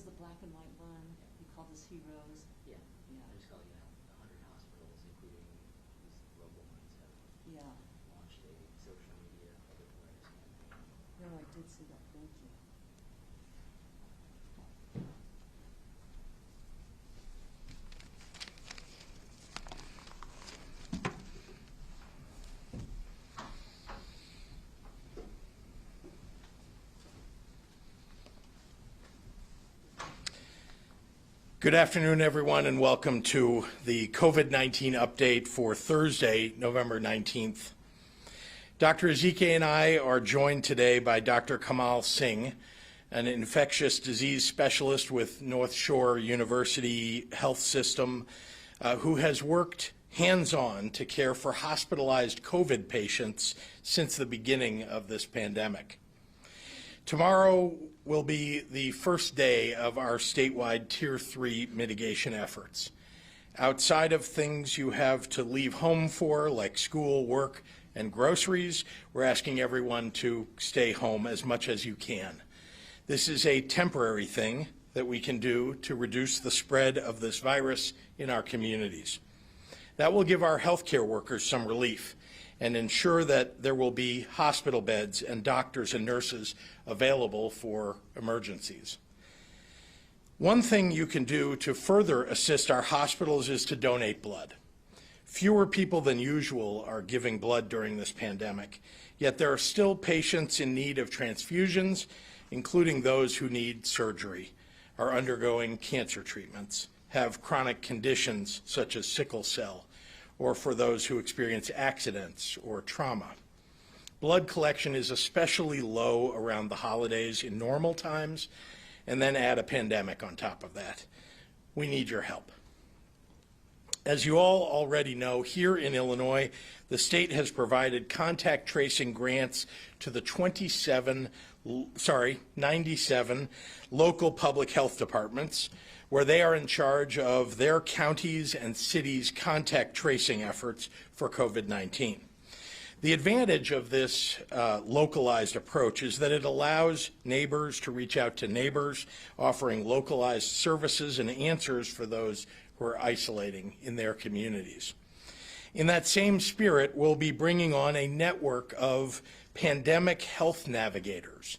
was the black and white one. You called us heroes. Yeah. Yeah. I just call, 100 hospitals, including these local ones, have launched a social media public awareness campaign. No, I did see that. Thank you. Good afternoon, everyone, and welcome to the COVID-19 update for Thursday, November 19th. Dr. Ezike and I are joined today by Dr. Kamal Singh, an infectious disease specialist with North Shore University Health System, who has worked hands-on to care for hospitalized COVID patients since the beginning of this pandemic. Tomorrow will be the first day of our statewide Tier 3 mitigation efforts. Outside of things you have to leave home for, like school, work, and groceries, we're asking everyone to stay home as much as you can. This is a temporary thing that we can do to reduce the spread of this virus in our communities. That will give our healthcare workers some relief and ensure that there will be hospital beds and doctors and nurses available for emergencies. One thing you can do to further assist our hospitals is to donate blood. Fewer people than usual are giving blood during this pandemic, yet there are still patients in need of transfusions, including those who need surgery, are undergoing cancer treatments, have chronic conditions such as sickle cell, or for those who experience accidents or trauma. Blood collection is especially low around the holidays in normal times, and then add a pandemic on top of that. We need your help. As you all already know, here in Illinois, the state has provided contact tracing grants to the 97 local public health departments, where they are in charge of their counties and cities' contact tracing efforts for COVID-19. The advantage of this localized approach is that it allows neighbors to reach out to neighbors, offering localized services and answers for those who are isolating in their communities. In that same spirit, we'll be bringing on a network of pandemic health navigators,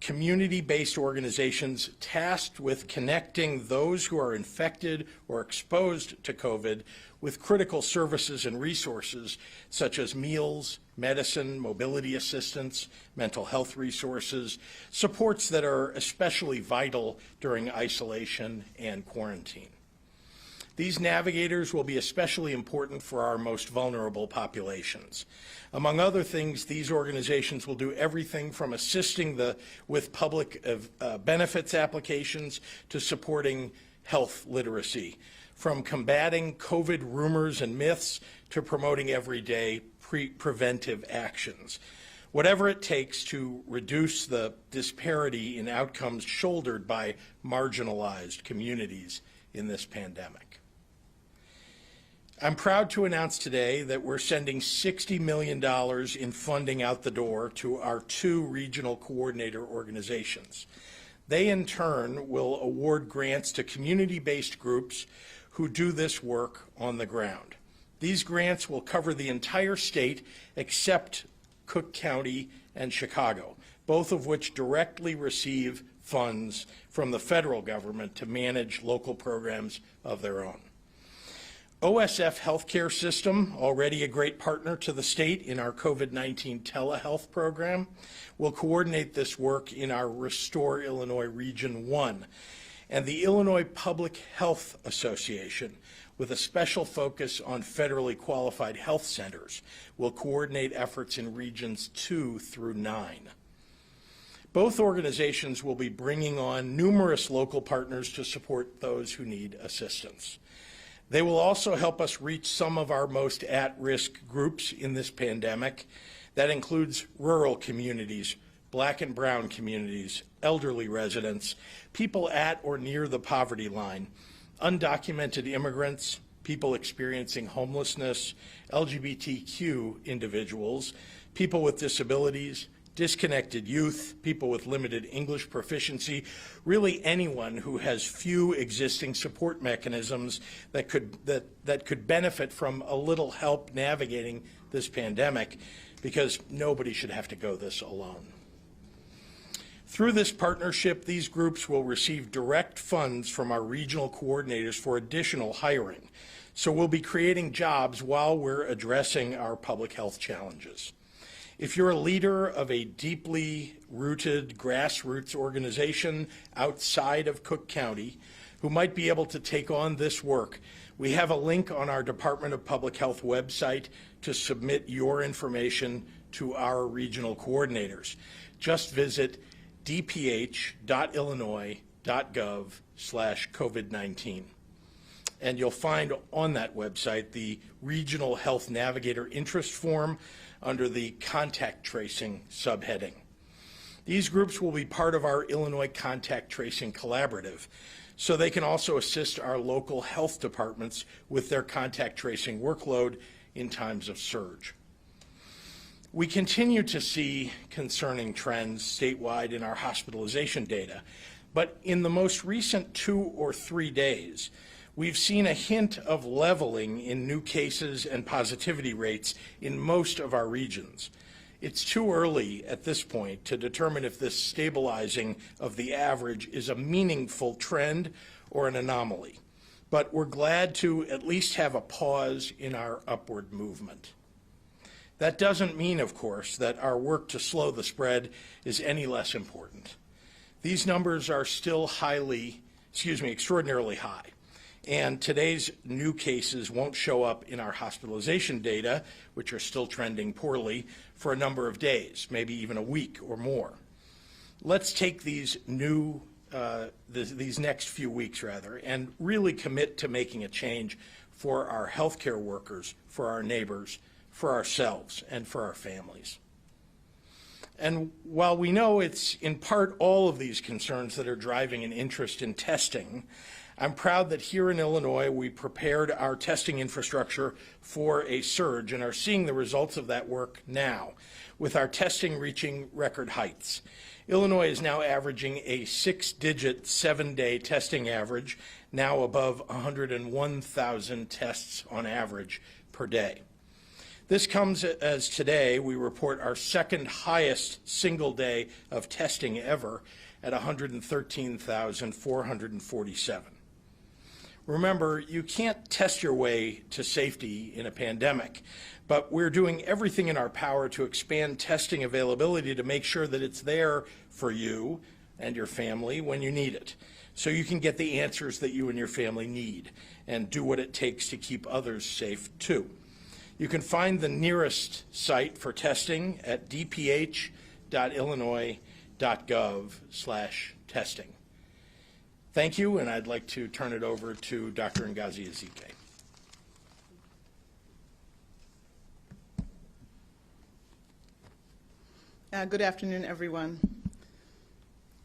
community-based organizations tasked with connecting those who are infected or exposed to COVID with critical services and resources such as meals, medicine, mobility assistance, mental health resources, supports that are especially vital during isolation and quarantine. These navigators will be especially important for our most vulnerable populations. Among other things, these organizations will do everything from assisting with public benefits applications to supporting health literacy, from combating COVID rumors and myths to promoting everyday preventive actions. Whatever it takes to reduce the disparity in outcomes shouldered by marginalized communities in this pandemic. I'm proud to announce today that we're sending $60 million in funding out the door to our 2 regional coordinator organizations. They, in turn, will award grants to community-based groups who do this work on the ground. These grants will cover the entire state except Cook County and Chicago, both of which directly receive funds from the federal government to manage local programs of their own. OSF Healthcare System, already a great partner to the state in our COVID-19 telehealth program, will coordinate this work in our Restore Illinois Region 1. And the Illinois Public Health Association, with a special focus on federally qualified health centers, will coordinate efforts in Regions 2 through 9. Both organizations will be bringing on numerous local partners to support those who need assistance. They will also help us reach some of our most at-risk groups in this pandemic. That includes rural communities, Black and brown communities, elderly residents, people at or near the poverty line, undocumented immigrants, people experiencing homelessness, LGBTQ individuals, people with disabilities, disconnected youth, people with limited English proficiency, really anyone who has few existing support mechanisms that could benefit from a little help navigating this pandemic, because nobody should have to go this alone. Through this partnership, these groups will receive direct funds from our regional coordinators for additional hiring. So we'll be creating jobs while we're addressing our public health challenges. If you're a leader of a deeply rooted grassroots organization outside of Cook County who might be able to take on this work, we have a link on our Department of Public Health website to submit your information to our regional coordinators. Just visit dph.illinois.gov/COVID-19. And you'll find on that website the Regional Health Navigator Interest Form under the Contact Tracing subheading. These groups will be part of our Illinois Contact Tracing Collaborative, so they can also assist our local health departments with their contact tracing workload in times of surge. We continue to see concerning trends statewide in our hospitalization data, but in the most recent 2 or 3 days, we've seen a hint of leveling in new cases and positivity rates in most of our regions. It's too early at this point to determine if this stabilizing of the average is a meaningful trend or an anomaly, but we're glad to at least have a pause in our upward movement. That doesn't mean, of course, that our work to slow the spread is any less important. These numbers are still extraordinarily high, and today's new cases won't show up in our hospitalization data, which are still trending poorly, for a number of days, maybe even a week or more. Let's take these next few weeks, and really commit to making a change for our healthcare workers, for our neighbors, for ourselves, and for our families. And while we know it's in part all of these concerns that are driving an interest in testing, I'm proud that here in Illinois we prepared our testing infrastructure for a surge and are seeing the results of that work now, with our testing reaching record heights. Illinois is now averaging a 6-digit 7-day testing average, now above 101,000 tests on average per day. This comes as today we report our second highest single day of testing ever at 113,447. Remember, you can't test your way to safety in a pandemic, but we're doing everything in our power to expand testing availability to make sure that it's there for you and your family when you need it, so you can get the answers that you and your family need and do what it takes to keep others safe too. You can find the nearest site for testing at dph.illinois.gov/testing. Thank you, and I'd like to turn it over to Dr. Ngozi Ezike. Good afternoon, everyone.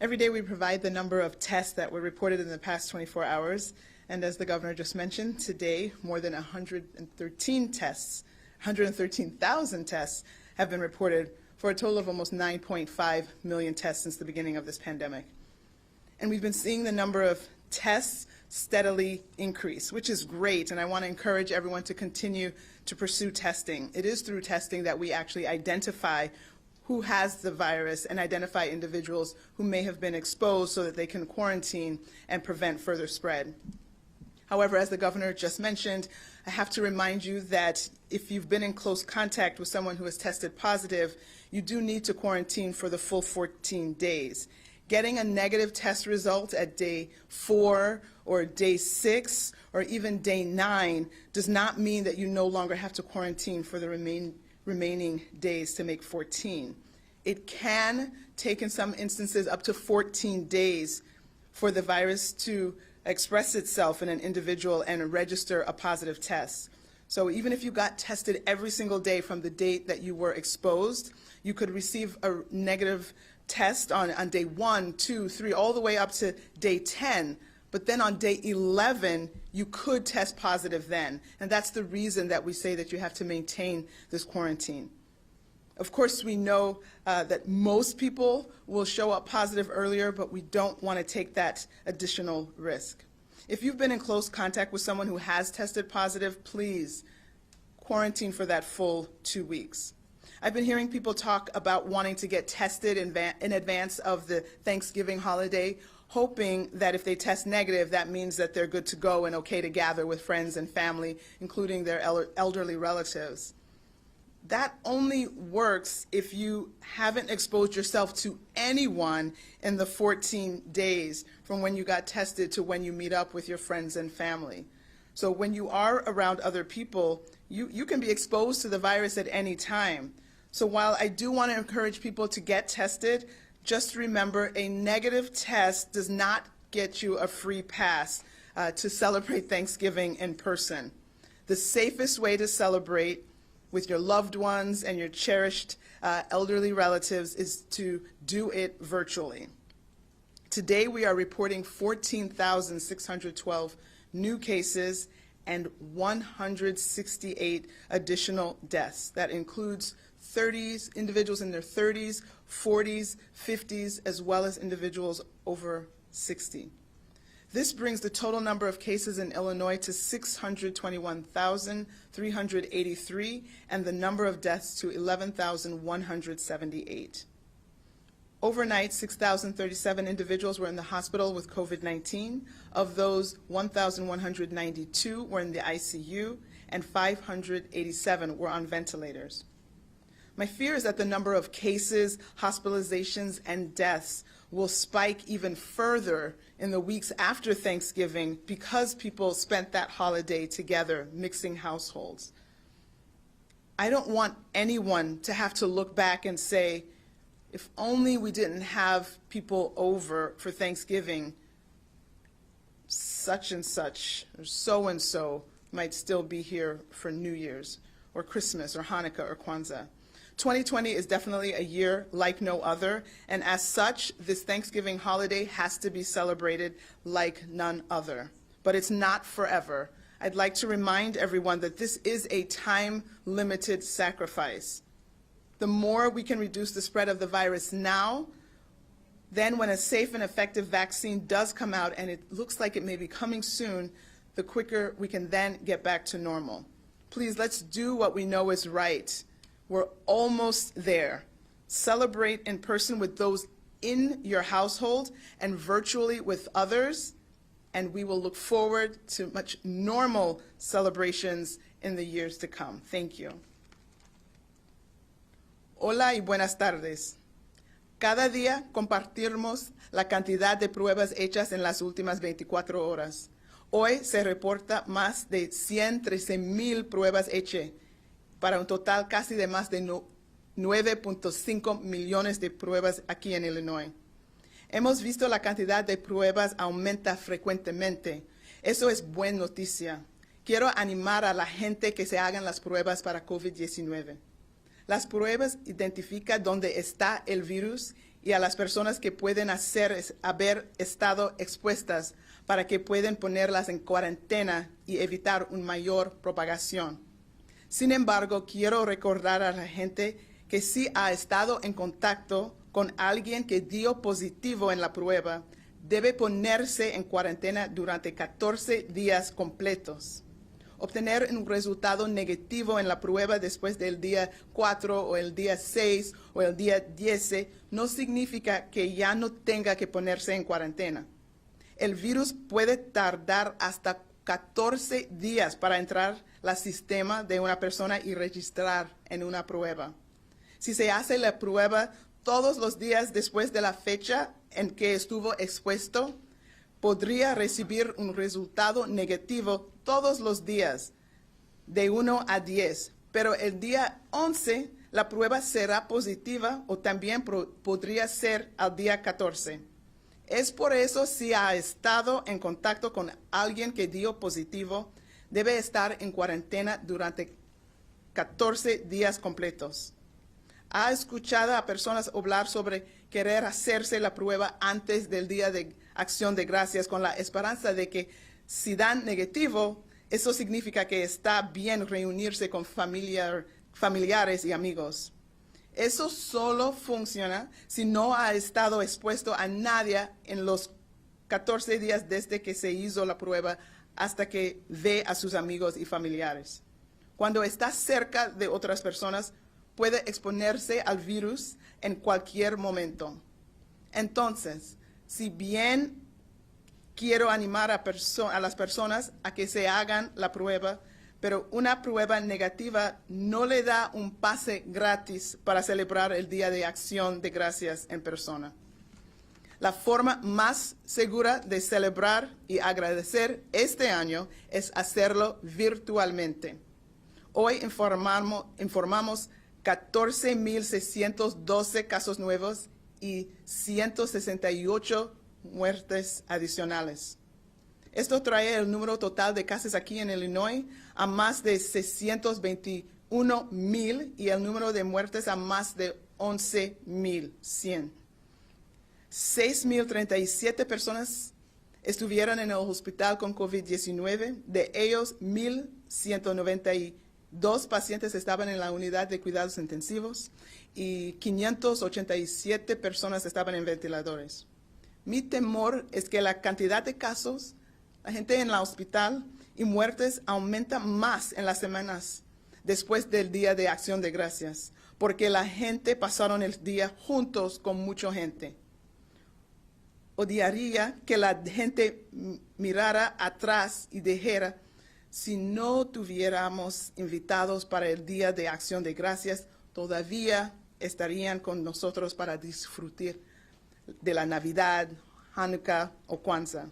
Every day we provide the number of tests that were reported in the past 24 hours. And as the governor just mentioned, today more than 113,000 tests have been reported, for a total of almost 9.5 million tests since the beginning of this pandemic. And we've been seeing the number of tests steadily increase, which is great, and I want to encourage everyone to continue to pursue testing. It is through testing that we actually identify who has the virus and identify individuals who may have been exposed so that they can quarantine and prevent further spread. However, as the governor just mentioned, I have to remind you that if you've been in close contact with someone who has tested positive, you do need to quarantine for the full 14 days. Getting a negative test result at day 4 or day 6 or even day 9 does not mean that you no longer have to quarantine for the remaining days to make 14. It can take in some instances up to 14 days for the virus to express itself in an individual and register a positive test. So even if you got tested every single day from the date that you were exposed, you could receive a negative test on day 1, 2, 3, all the way up to day 10. But then on day 11, you could test positive then. And that's the reason that we say that you have to maintain this quarantine. Of course, we know that most people will show up positive earlier, but we don't want to take that additional risk. If you've been in close contact with someone who has tested positive, please quarantine for that full 2 weeks. I've been hearing people talk about wanting to get tested in advance of the Thanksgiving holiday, hoping that if they test negative, that means that they're good to go and okay to gather with friends and family, including their elderly relatives. That only works if you haven't exposed yourself to anyone in the 14 days from when you got tested to when you meet up with your friends and family. So when you are around other people, you can be exposed to the virus at any time. So while I do want to encourage people to get tested, just remember a negative test does not get you a free pass to celebrate Thanksgiving in person. The safest way to celebrate with your loved ones and your cherished elderly relatives is to do it virtually. Today we are reporting 14,612 new cases and 168 additional deaths. That includes individuals in their 30s, 40s, 50s, as well as individuals over 60. This brings the total number of cases in Illinois to 621,383 and the number of deaths to 11,178. Overnight, 6,037 individuals were in the hospital with COVID-19. Of those, 1,192 were in the ICU and 587 were on ventilators. My fear is that the number of cases, hospitalizations, and deaths will spike even further in the weeks after Thanksgiving because people spent that holiday together, mixing households. I don't want anyone to have to look back and say, if only we didn't have people over for Thanksgiving, such and such, or so might still be here for New Year's, or Christmas, or Hanukkah, or Kwanzaa. 2020 is definitely a year like no other, and as such, this Thanksgiving holiday has to be celebrated like none other. But it's not forever. I'd like to remind everyone that this is a time-limited sacrifice. The more we can reduce the spread of the virus now, then when a safe and effective vaccine does come out, and it looks like it may be coming soon, the quicker we can then get back to normal. Please, let's do what we know is right. We're almost there. Celebrate in person with those in your household and virtually with others, and we will look forward to much normal celebrations in the years to come. Thank you. Hola y buenas tardes. Cada día compartimos la cantidad de pruebas hechas en las últimas 24 horas. Hoy se reporta más de 113,000 pruebas hechas, para un total casi de más de 9.5 millones de pruebas aquí en Illinois. Hemos visto la cantidad de pruebas aumenta frecuentemente. Eso es buena noticia. Quiero animar a la gente que se hagan las pruebas para COVID-19. Las pruebas identifican dónde está el virus y a las personas que pueden haber estado expuestas para que puedan ponerlas en cuarentena y evitar una mayor propagación. Sin embargo, quiero recordar a la gente que si ha estado en contacto con alguien que dio positivo en la prueba, debe ponerse en cuarentena durante 14 días completos. Obtener un resultado negativo en la prueba después del día 4 o el día 6 o el día 10 no significa que ya no tenga que ponerse en cuarentena. El virus puede tardar hasta 14 días para entrar al sistema de una persona y registrar en una prueba. Si se hace la prueba todos los días después de la fecha en que estuvo expuesto, podría recibir un resultado negativo todos los días, de 1 a 10, pero el día 11 la prueba será positiva o también podría ser al día 14. Es por eso si ha estado en contacto con alguien que dio positivo, debe estar en cuarentena durante 14 días completos. ¿Ha escuchado a personas hablar sobre querer hacerse la prueba antes del Día de Acción de Gracias con la esperanza de que si dan negativo, eso significa que está bien reunirse con familiares y amigos? Eso solo funciona si no ha estado expuesto a nadie en los 14 días desde que se hizo la prueba hasta que ve a sus amigos y familiares. Cuando está cerca de otras personas, puede exponerse al virus en cualquier momento. Entonces, si bien quiero animar a las personas a que se hagan la prueba, pero una prueba negativa no le da un pase gratis para celebrar el Día de Acción de Gracias en persona. La forma más segura de celebrar y agradecer este año es hacerlo virtualmente. Hoy informamos 14,612 casos nuevos y 168 muertes adicionales. Esto trae el número total de casos aquí en Illinois a más de 621,000 y el número de muertes a más de 11,100. 6,037 personas estuvieron en el hospital con COVID-19. De ellos, 1,192 pacientes estaban en la unidad de cuidados intensivos y 587 personas estaban en ventiladores. Mi temor es que la cantidad de casos, la gente en el hospital y muertes aumenta más en las semanas después del Día de Acción de Gracias, porque la gente pasaron el día juntos con mucha gente. Odiaría que la gente mirara atrás y dijera, si no tuviéramos invitados para el Día de Acción de Gracias, todavía estarían con nosotros para disfrutar de la Navidad, Hanukkah o Kwanzaa.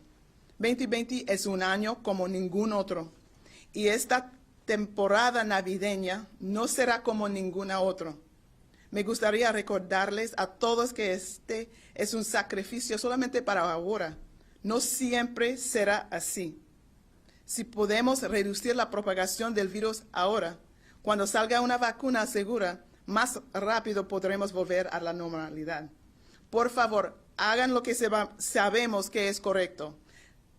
2020 es un año como ningún otro y esta temporada navideña no será como ninguna otra. Me gustaría recordarles a todos que este es un sacrificio solamente para ahora. No siempre será así. Si podemos reducir la propagación del virus ahora, cuando salga una vacuna segura, más rápido podremos volver a la normalidad. Por favor, hagan lo que sabemos que es correcto.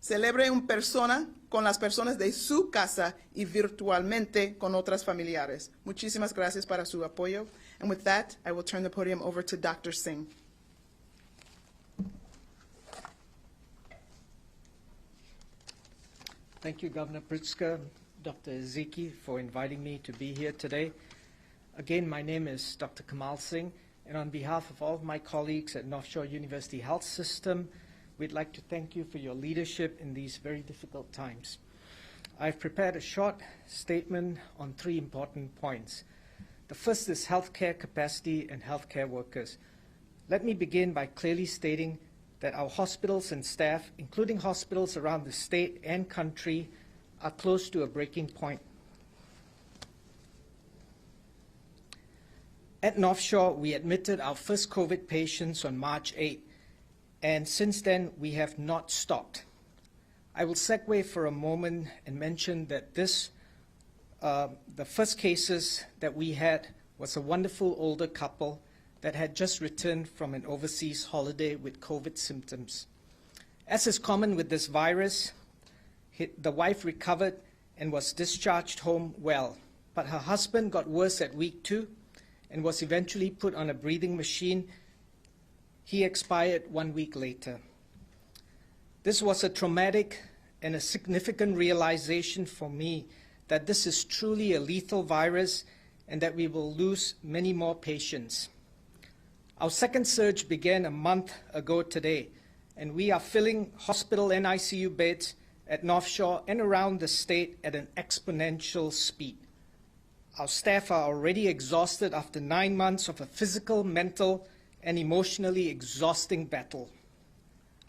Celebre en persona con las personas de su casa y virtualmente con otras familiares. Muchísimas gracias para su apoyo. And with that, I will turn the podium over to Dr. Singh. Thank you, Governor Pritzker, Dr. Ezeki, for inviting me to be here today. Again, my name is Dr. Kamal Singh, and on behalf of all of my colleagues at North Shore University Health System, we'd like to thank you for your leadership in these very difficult times. I've prepared a short statement on 3 important points. The first is healthcare capacity and healthcare workers. Let me begin by clearly stating that our hospitals and staff, including hospitals around the state and country, are close to a breaking point. At North Shore, we admitted our first COVID patients on March 8, and since then, we have not stopped. I will segue for a moment and mention that the first cases that we had was a wonderful older couple that had just returned from an overseas holiday with COVID symptoms. As is common with this virus, the wife recovered and was discharged home well, but her husband got worse at week 2 and was eventually put on a breathing machine. He expired 1 week later. This was a traumatic and a significant realization for me that this is truly a lethal virus and that we will lose many more patients. Our second surge began a month ago today, and we are filling hospital and ICU beds at North Shore and around the state at an exponential speed. Our staff are already exhausted after 9 months of a physical, mental, and emotionally exhausting battle.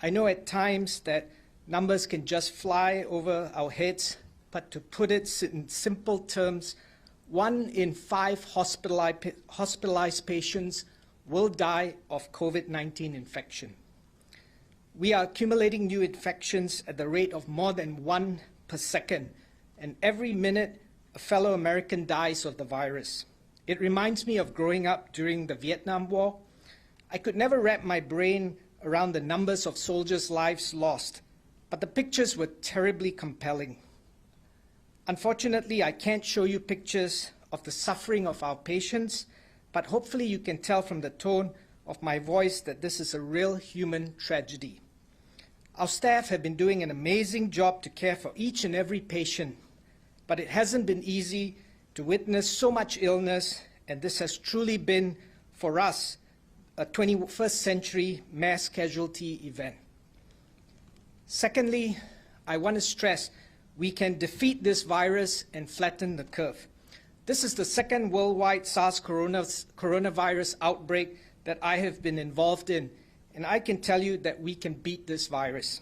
I know at times that numbers can just fly over our heads, but to put it in simple terms, 1 in 5 hospitalized patients will die of COVID-19 infection. We are accumulating new infections at the rate of more than 1 per second, and every minute a fellow American dies of the virus. It reminds me of growing up during the Vietnam War. I could never wrap my brain around the numbers of soldiers' lives lost, but the pictures were terribly compelling. Unfortunately, I can't show you pictures of the suffering of our patients, but hopefully you can tell from the tone of my voice that this is a real human tragedy. Our staff have been doing an amazing job to care for each and every patient, but it hasn't been easy to witness so much illness, and this has truly been, for us, a 21st century mass casualty event. Secondly, I want to stress we can defeat this virus and flatten the curve. This is the second worldwide SARS coronavirus outbreak that I have been involved in, and I can tell you that we can beat this virus.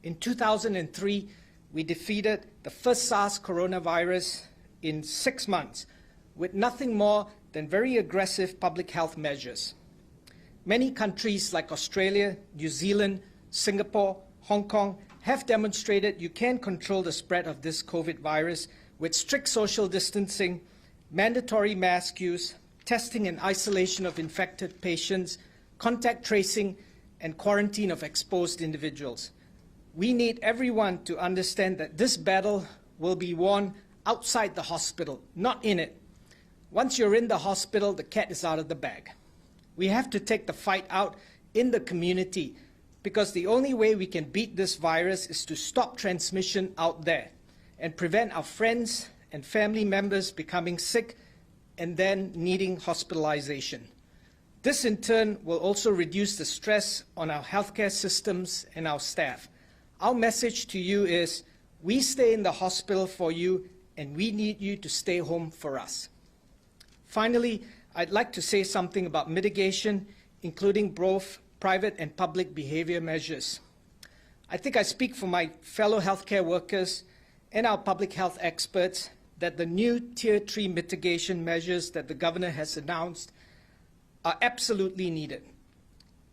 In 2003, we defeated the first SARS coronavirus in 6 months with nothing more than very aggressive public health measures. Many countries like Australia, New Zealand, Singapore, Hong Kong have demonstrated you can control the spread of this COVID virus with strict social distancing, mandatory mask use, testing and isolation of infected patients, contact tracing, and quarantine of exposed individuals. We need everyone to understand that this battle will be won outside the hospital, not in it. Once you're in the hospital, the cat is out of the bag. We have to take the fight out in the community, because the only way we can beat this virus is to stop transmission out there and prevent our friends and family members becoming sick and then needing hospitalization. This in turn will also reduce the stress on our healthcare systems and our staff. Our message to you is, we stay in the hospital for you and we need you to stay home for us. Finally, I'd like to say something about mitigation, including both private and public behavior measures. I think I speak for my fellow healthcare workers and our public health experts that the new Tier 3 mitigation measures that the Governor has announced are absolutely needed.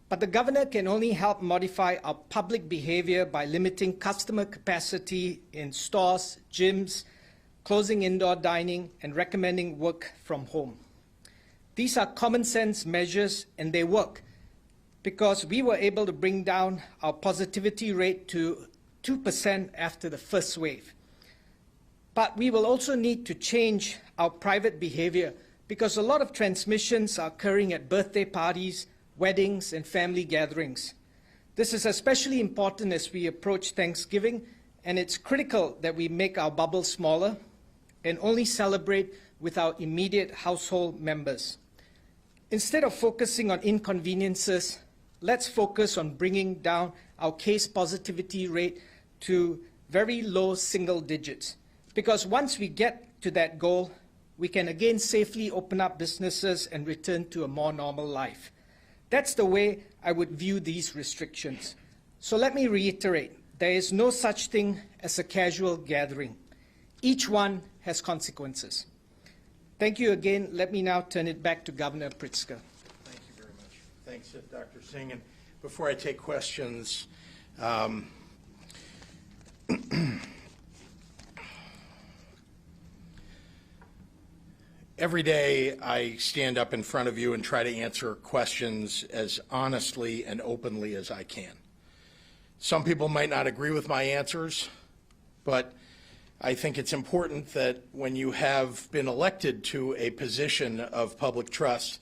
But the Governor can only help modify our public behavior by limiting customer capacity in stores, gyms, closing indoor dining, and recommending work from home. These are common sense measures, and they work, because we were able to bring down our positivity rate to 2% after the first wave. But we will also need to change our private behavior, because a lot of transmissions are occurring at birthday parties, weddings, and family gatherings. This is especially important as we approach Thanksgiving, and it's critical that we make our bubble smaller and only celebrate with our immediate household members. Instead of focusing on inconveniences, let's focus on bringing down our case positivity rate to very low single digits. Because once we get to that goal, we can again safely open up businesses and return to a more normal life. That's the way I would view these restrictions. So let me reiterate, there is no such thing as a casual gathering. Each one has consequences. Thank you again. Let me now turn it back to Governor Pritzker. Thank you very much. Thanks, Dr. Singh. And before I take questions, every day I stand up in front of you and try to answer questions as honestly and openly as I can. Some people might not agree with my answers, but I think it's important that when you have been elected to a position of public trust,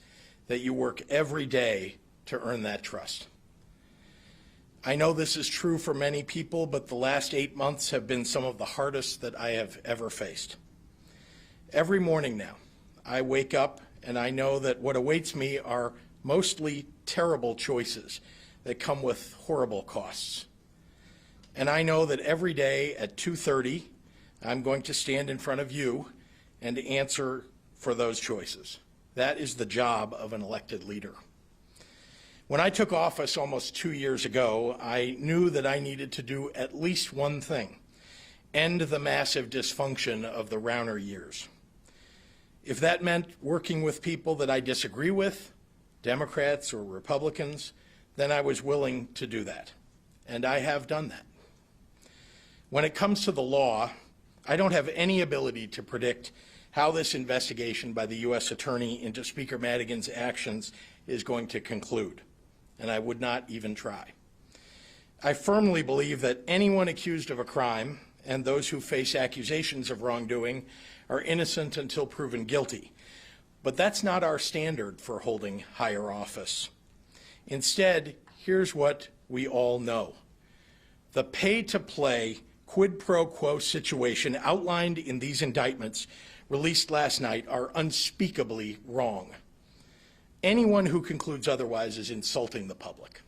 that you work every day to earn that trust. I know this is true for many people, but the last 8 months have been some of the hardest that I have ever faced. Every morning now, I wake up and I know that what awaits me are mostly terrible choices that come with horrible costs. And I know that every day at 2:30, I'm going to stand in front of you and answer for those choices. That is the job of an elected leader. When I took office almost 2 years ago, I knew that I needed to do at least one thing: end the massive dysfunction of the Rauner years. If that meant working with people that I disagree with, Democrats or Republicans, then I was willing to do that. And I have done that. When it comes to the law, I don't have any ability to predict how this investigation by the U.S. Attorney into Speaker Madigan's actions is going to conclude, and I would not even try. I firmly believe that anyone accused of a crime and those who face accusations of wrongdoing are innocent until proven guilty. But that's not our standard for holding higher office. Instead, here's what we all know. The pay-to-play quid pro quo situation outlined in these indictments released last night are unspeakably wrong. Anyone who concludes otherwise is insulting the public.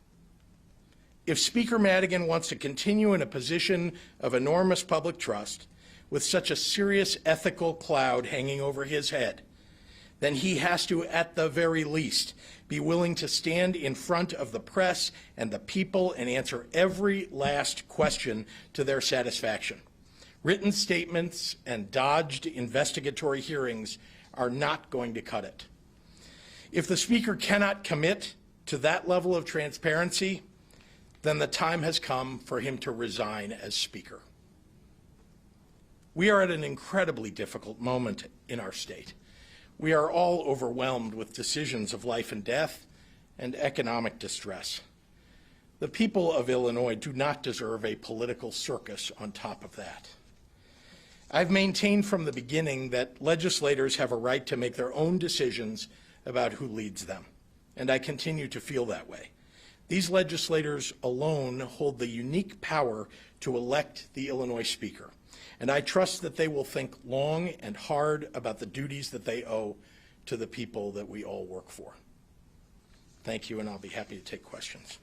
If Speaker Madigan wants to continue in a position of enormous public trust with such a serious ethical cloud hanging over his head, then he has to, at the very least, be willing to stand in front of the press and the people and answer every last question to their satisfaction. Written statements and dodged investigatory hearings are not going to cut it. If the Speaker cannot commit to that level of transparency, then the time has come for him to resign as Speaker. We are at an incredibly difficult moment in our state. We are all overwhelmed with decisions of life and death and economic distress. The people of Illinois do not deserve a political circus on top of that. I've maintained from the beginning that legislators have a right to make their own decisions about who leads them, and I continue to feel that way. These legislators alone hold the unique power to elect the Illinois Speaker, and I trust that they will think long and hard about the duties that they owe to the people that we all work for. Thank you, and I'll be happy to take questions.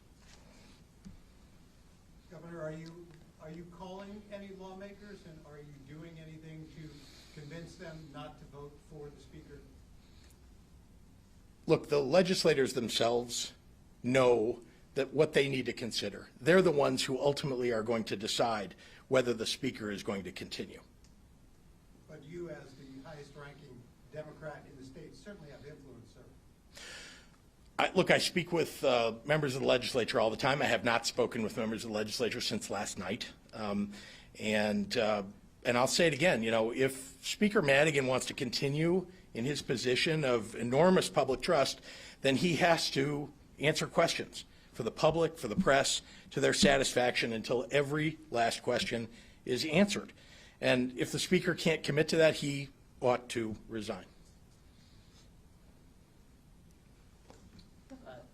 Governor, are you calling any lawmakers, and are you doing anything to convince them not to vote for the Speaker? Look, the legislators themselves know that what they need to consider. They're the ones who ultimately are going to decide whether the Speaker is going to continue. But you, as the highest-ranking Democrat in the state, certainly have influence, sir. Look, I speak with members of the legislature all the time. I have not spoken with members of the legislature since last night. And I'll say it again, you know, if Speaker Madigan wants to continue in his position of enormous public trust, then he has to answer questions for the public, for the press, to their satisfaction until every last question is answered. And if the Speaker can't commit to that, he ought to resign.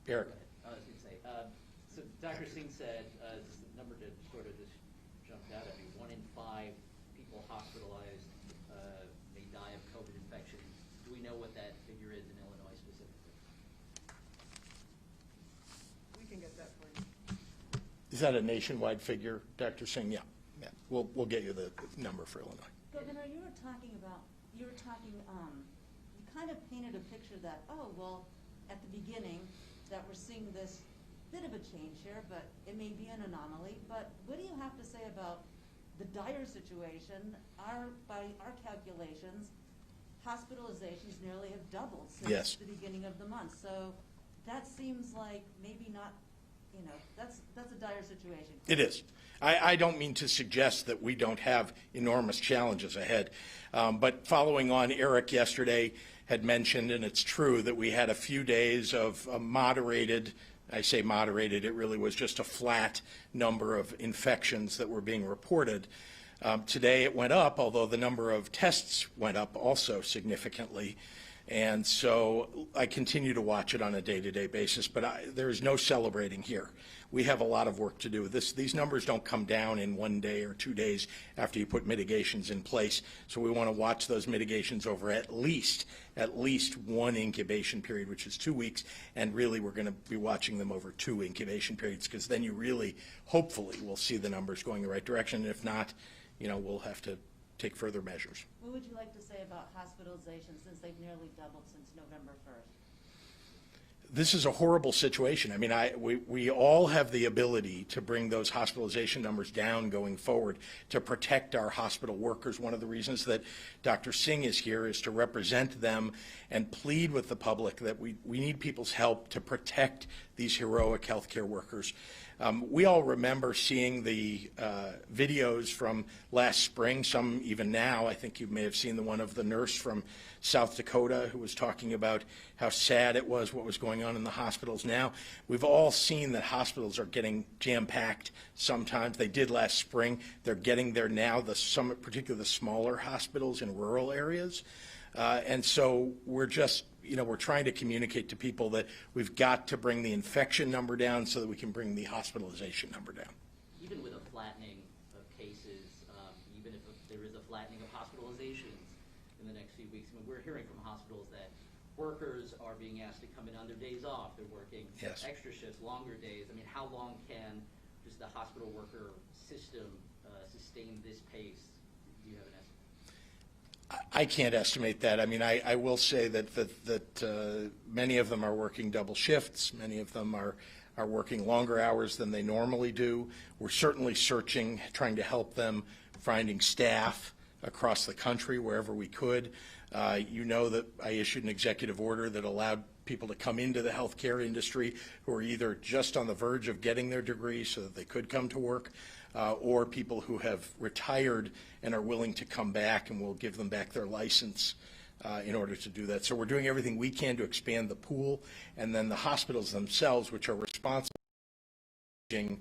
Eric. I was going to say, so Dr. Singh said, this number that sort of just jumped out at me, 1 in 5 people hospitalized may die of COVID infection. Do we know what that figure is in Illinois specifically? We can get that for you. Is that a nationwide figure, Dr. Singh? Yeah. We'll get you the number for Illinois. Governor, you kind of painted a picture that, oh, well, at the beginning, that we're seeing this bit of a change here, but it may be an anomaly. But what do you have to say about the dire situation? By our calculations, hospitalizations nearly have doubled since the beginning of the month. So that seems like maybe not, you know, that's a dire situation. It is. I don't mean to suggest that we don't have enormous challenges ahead, but following on, Eric yesterday had mentioned, and it's true, that we had a few days of a moderated, I say moderated, it really was just a flat number of infections that were being reported. Today it went up, although the number of tests went up also significantly. And so I continue to watch it on a day-to-day basis, but there is no celebrating here. We have a lot of work to do. These numbers don't come down in 1 day or 2 days after you put mitigations in place. So we want to watch those mitigations over at least 1 incubation period, which is 2 weeks, and really we're going to be watching them over 2 incubation periods, because then you really, hopefully, will see the numbers going the right direction. And if not, you know, we'll have to take further measures. What would you like to say about hospitalizations since they've nearly doubled since November 1st? This is a horrible situation. I mean, we all have the ability to bring those hospitalization numbers down going forward to protect our hospital workers. One of the reasons that Dr. Singh is here is to represent them and plead with the public that we need people's help to protect these heroic healthcare workers. We all remember seeing the videos from last spring, some even now. I think you may have seen the one of the nurse from South Dakota who was talking about how sad it was, what was going on in the hospitals now. We've all seen that hospitals are getting jam-packed sometimes. They did last spring. They're getting there now, particularly the smaller hospitals in rural areas. And so we're just, we're trying to communicate to people that we've got to bring the infection number down so that we can bring the hospitalization number down. Even with a flattening of cases, even if there is a flattening of hospitalizations in the next few weeks, I mean, we're hearing from hospitals that workers are being asked to come in on their days off. They're working Yes. extra shifts, longer days. I mean, how long can just the hospital worker system sustain this pace? Do you have an estimate? I can't estimate that. I mean, I will say that many of them are working double shifts. Many of them are working longer hours than they normally do. We're certainly searching, trying to help them, finding staff across the country wherever we could. You know that I issued an executive order that allowed people to come into the healthcare industry who are either just on the verge of getting their degree so that they could come to work, or people who have retired and are willing to come back, and we'll give them back their license in order to do that. So we're doing everything we can to expand the pool, and then the hospitals themselves, which are responsible for managing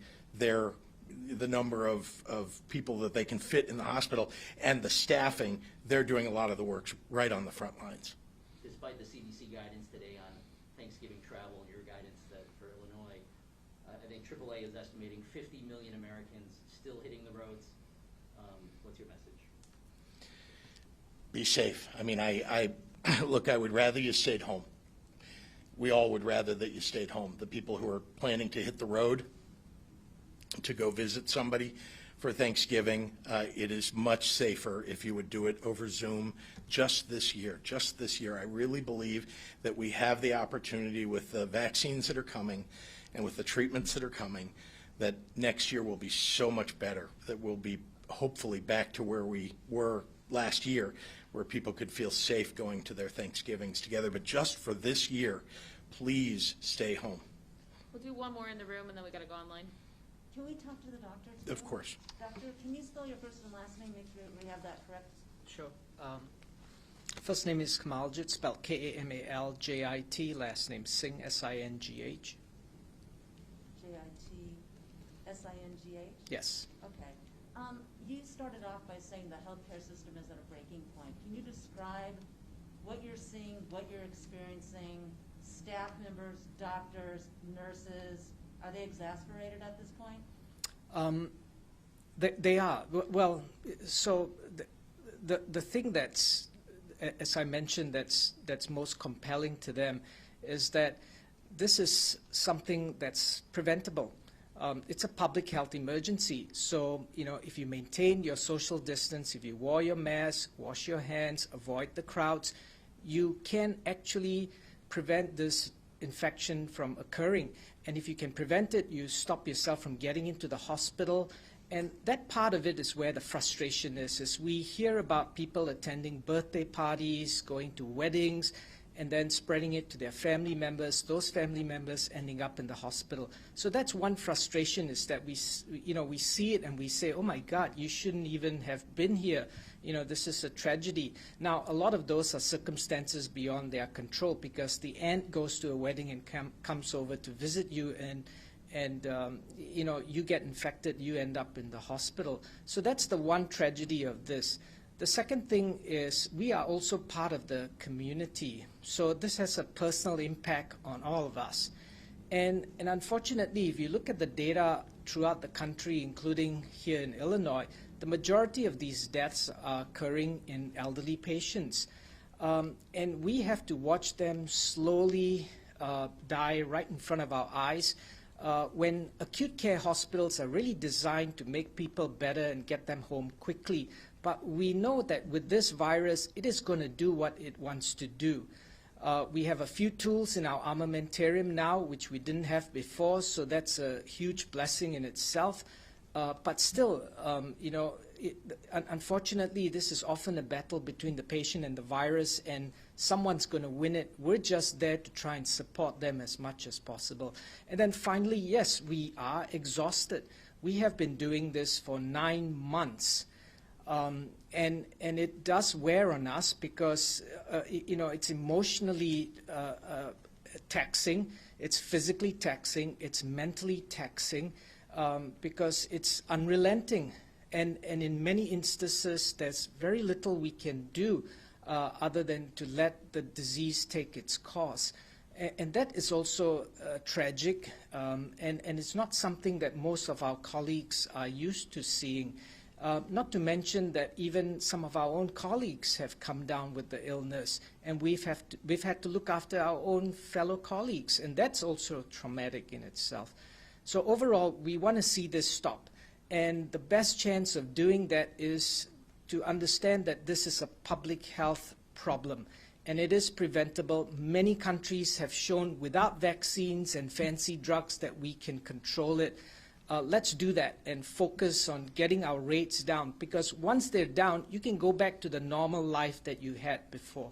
the number of people that they can fit in the hospital and the staffing, they're doing a lot of the work right on the front lines. Despite the CDC guidance today on Thanksgiving travel and your guidance for Illinois, I think AAA is estimating 50 million Americans still hitting the roads. What's your message? Be safe. I mean, look, I would rather you stayed home. We all would rather that you stayed home. The people who are planning to hit the road to go visit somebody for Thanksgiving, it is much safer if you would do it over Zoom just this year. Just this year. I really believe that we have the opportunity with the vaccines that are coming and with the treatments that are coming, that next year will be so much better, that we'll be hopefully back to where we were last year, where people could feel safe going to their Thanksgivings together. But just for this year, please stay home. We'll do one more in the room and then we gotta go online. Can we talk to the doctor? too? Of course. Doctor, can you spell your first and last name, make sure we have that correct? Sure. First name is Kamaljit, spelled K-A-M-A-L-J-I-T. Last name Singh, S-I-N-G-H. J-I-T-S-I-N-G-H? Yes. Okay. You started off by saying the healthcare system is at a breaking point. Can you describe what you're seeing, what you're experiencing, staff members, doctors, nurses? Are they exasperated at this point? They are. Well, so the thing that's, as I mentioned, that's most compelling to them is that this is something that's preventable. It's a public health emergency. So, if you maintain your social distance, if you wear your mask, wash your hands, avoid the crowds, you can actually prevent this infection from occurring. And if you can prevent it, you stop yourself from getting into the hospital. And that part of it is where the frustration is we hear about people attending birthday parties, going to weddings, and then spreading it to their family members, those family members ending up in the hospital. So that's one frustration, is that we see it and we say, oh my God, you shouldn't even have been here. This is a tragedy. Now, a lot of those are circumstances beyond their control, because the aunt goes to a wedding and comes over to visit you, and you get infected, you end up in the hospital. So that's the one tragedy of this. The second thing is we are also part of the community. So this has a personal impact on all of us. And unfortunately, if you look at the data throughout the country, including here in Illinois, the majority of these deaths are occurring in elderly patients. And we have to watch them slowly die right in front of our eyes, when acute care hospitals are really designed to make people better and get them home quickly. But we know that with this virus, it is going to do what it wants to do. We have a few tools in our armamentarium now, which we didn't have before, so that's a huge blessing in itself. But still, unfortunately, this is often a battle between the patient and the virus, and someone's going to win it. We're just there to try and support them as much as possible. And then finally, yes, we are exhausted. We have been doing this for 9 months. And it does wear on us because, it's emotionally taxing, it's physically taxing, it's mentally taxing, because it's unrelenting. And in many instances, there's very little we can do. other than to let the disease take its course. And that is also tragic, and it's not something that most of our colleagues are used to seeing. Not to mention that even some of our own colleagues have come down with the illness, and we've had to look after our own fellow colleagues, and that's also traumatic in itself. So overall, we want to see this stop. And the best chance of doing that is to understand that this is a public health problem, and it is preventable. Many countries have shown without vaccines and fancy drugs that we can control it. Let's do that and focus on getting our rates down, because once they're down, you can go back to the normal life that you had before.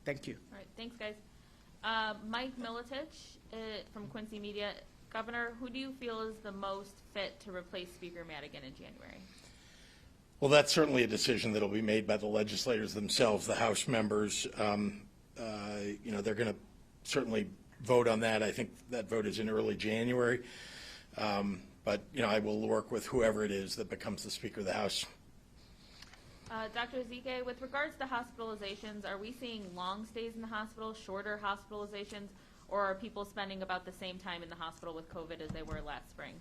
Thank you. All right, thanks, guys. Mike Militich from Quincy Media. Governor, who do you feel is the most fit to replace Speaker Madigan in January? Well, that's certainly a decision that will be made by the legislators themselves, the House members. They're going to certainly vote on that. I think that vote is in early January. But I will work with whoever it is that becomes the Speaker of the House. Dr. Ezike, with regards to hospitalizations, are we seeing long stays in the hospital, shorter hospitalizations, or are people spending about the same time in the hospital with COVID as they were last spring?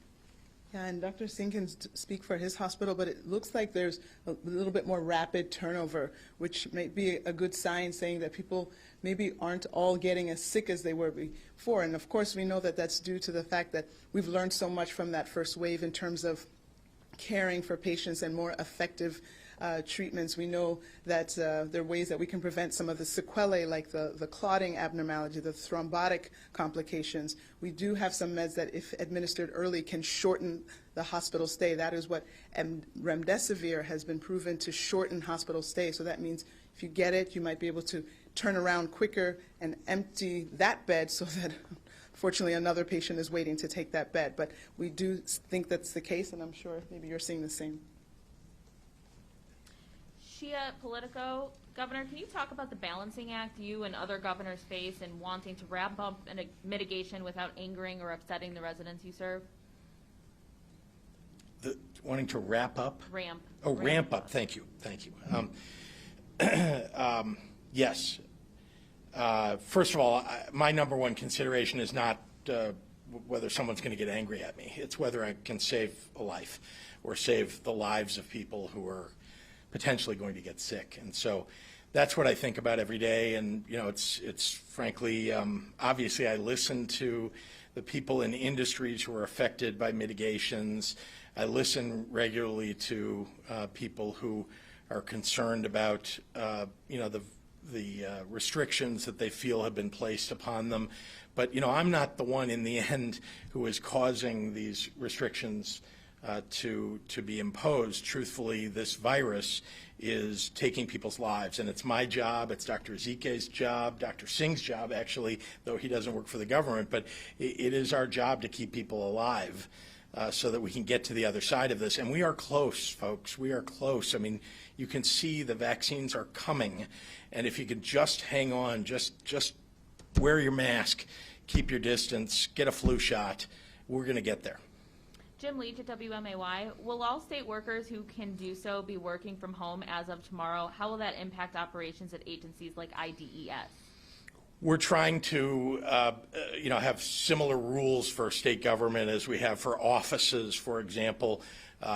Yeah, and Dr. Singh can speak for his hospital, but it looks like there's a little bit more rapid turnover, which may be a good sign, saying that people maybe aren't all getting as sick as they were before. And of course, we know that that's due to the fact that we've learned so much from that first wave in terms of caring for patients and more effective treatments. We know that there are ways that we can prevent some of the sequelae, like the clotting abnormality, the thrombotic complications. We do have some meds that, if administered early, can shorten the hospital stay. That is what remdesivir has been proven to shorten hospital stay. So that means if you get it, you might be able to turn around quicker and empty that bed so that fortunately another patient is waiting to take that bed. But we do think that's the case, and I'm sure maybe you're seeing the same. Shia Politico, Governor, can you talk about the balancing act you and other governors face in wanting to wrap up mitigation without angering or upsetting the residents you serve? Wanting to wrap up? Ramp. Oh, ramp up. Thank you. Thank you. Yes. First of all, my number one consideration is not whether someone's going to get angry at me. It's whether I can save a life or save the lives of people who are potentially going to get sick. And so that's what I think about every day. And, it's frankly, obviously I listen to the people in industries who are affected by mitigations. I listen regularly to people who are concerned about, the restrictions that they feel have been placed upon them. But, I'm not the one in the end who is causing these restrictions to be imposed. Truthfully, this virus is taking people's lives, and it's my job, it's Dr. Ezike's job, Dr. Singh's job, actually, though he doesn't work for the government, but it is our job to keep people alive so that we can get to the other side of this. And we are close, folks. We are close. I mean, you can see the vaccines are coming, and if you could just hang on, just wear your mask, keep your distance, get a flu shot, we're going to get there. Jim Leach at WMAY. Will all state workers who can do so be working from home as of tomorrow? How will that impact operations at agencies like IDES? We're trying to, have similar rules for state government as we have for offices, for example,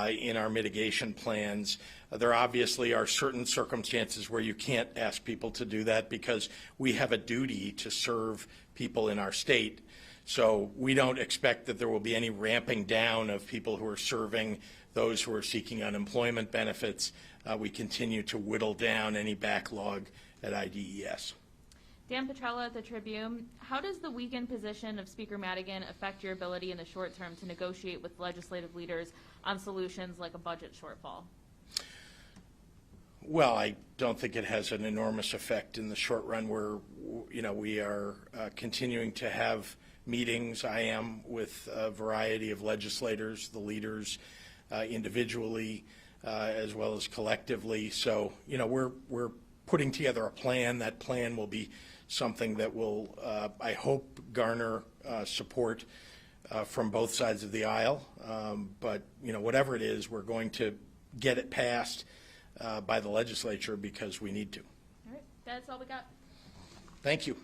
in our mitigation plans. There obviously are certain circumstances where you can't ask people to do that because we have a duty to serve people in our state. So we don't expect that there will be any ramping down of people who are serving those who are seeking unemployment benefits. We continue to whittle down any backlog at IDES. Dan Petrella at the Tribune. How does the weakened position of Speaker Madigan affect your ability in the short term to negotiate with legislative leaders on solutions like a budget shortfall? Well, I don't think it has an enormous effect in the short run. We are continuing to have meetings. I am with a variety of legislators, the leaders individually as well as collectively. So, we're putting together a plan. That plan will be something that will, I hope, garner support from both sides of the aisle. But, whatever it is, we're going to get it passed by the legislature because we need to. All right, that's all we got. Thank you.